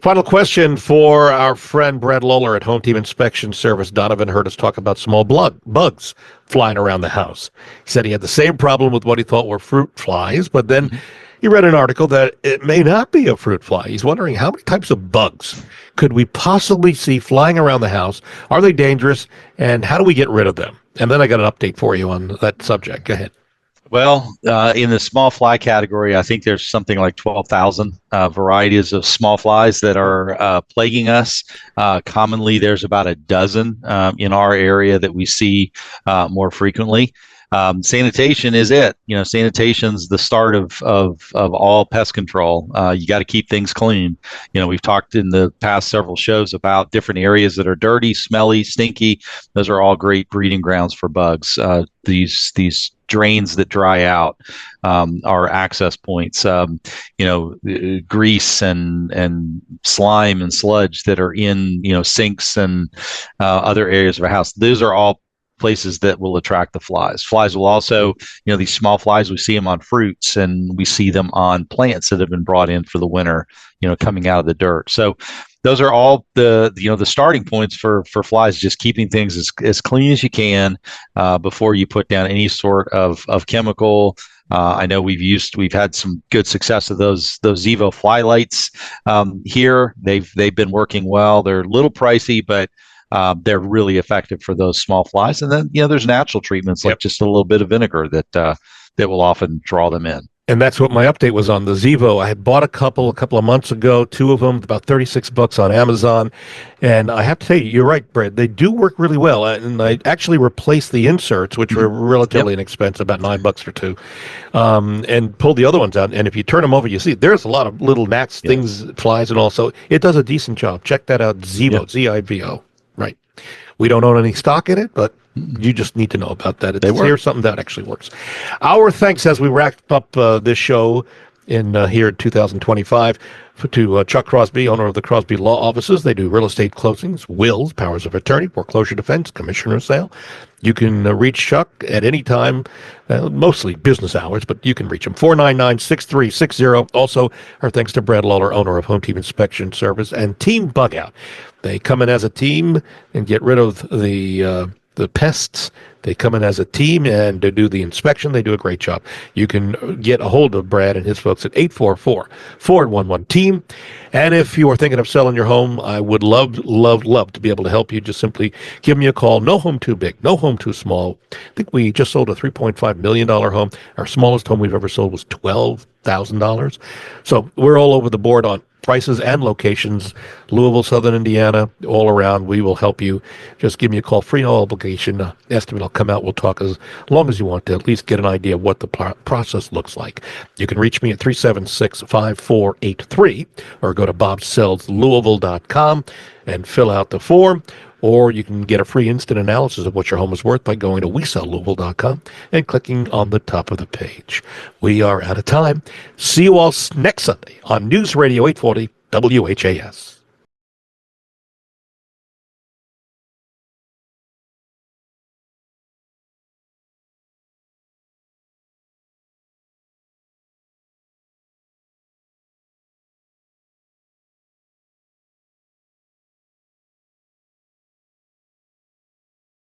Final question for our friend Brad Lawler at Home Team Inspection Service. Donovan heard us talk about small bugs flying around the house. He said he had the same problem with what he thought were fruit flies, but then he read an article that it may not be a fruit fly. He's wondering how many types of bugs could we possibly see flying around the house? Are they dangerous? And how do we get rid of them? And then I got an update for you on that subject. Go ahead. Well, in the small fly category, I think there's something like 12,000 varieties of small flies that are plaguing us. Commonly, there's about a dozen in our area that we see more frequently. Sanitation is it. Sanitation's the start of all pest control. You got to keep things clean. We've talked in the past several shows about different areas that are dirty, smelly, stinky. Those are all great breeding grounds for bugs. These drains that dry out are access points. Grease and slime and sludge that are in sinks and other areas of a house. Those are all places that will attract the flies. Flies will also, these small flies, we see them on fruits and we see them on plants that have been brought in for the winter, coming out of the dirt. So those are all the starting points for flies, just keeping things as clean as you can before you put down any sort of chemical. I know we've had some good success with those Zevo fly lights here. They've been working well. They're a little pricey, but they're really effective for those small flies. And then, there's natural treatments like just a little bit of vinegar that will often draw them in. And that's what my update was on the Zevo. I had bought a couple of months ago, two of them, about $36 on Amazon. And I have to tell you, you're right, Brad. They do work really well. And I actually replaced the inserts, which were relatively inexpensive, about $9 or two, and pulled the other ones out. And if you turn them over, you see there's a lot of little gnats, things, flies, and all. So it does a decent job. Check that out, Zevo, Z-I-V-O. Right. We don't own any stock in it, but you just need to know about that. Here's something that actually works. Our thanks as we wrap up this show here in 2025 to Chuck Crosby, owner of the Crosby Law Offices. They do real estate closings, wills, powers of attorney, foreclosure defense, commissioner sale. You can reach Chuck at any time, mostly business hours, but you can reach him, 499-6360. Also, our thanks to Brad Lawler, owner of Home Team Inspection Service, and Team Bug Out. They come in as a team and get rid of the pests. They come in as a team and they do the inspection. They do a great job. You can get a hold of Brad and his folks at 844-411-TEAM. And if you are thinking of selling your home, I would love to be able to help you. Just simply give me a call. No home too big, no home too small. I think we just sold a $3.5 million home. Our smallest home we've ever sold was $12,000. So we're all over the board on prices and locations, Louisville, Southern Indiana, all around. We will help you. Just give me a call, free, no obligation estimate. I'll come out. We'll talk as long as you want to at least get an idea of what the process looks like. You can reach me at 376-5483 or go to bobsellslouisville.com and fill out the form. Or you can get a free instant analysis of what your home is worth by going to WeSellLouisville.com and clicking on the top of the page. We are out of time. See you all next Sunday on News Radio 840 WHAS.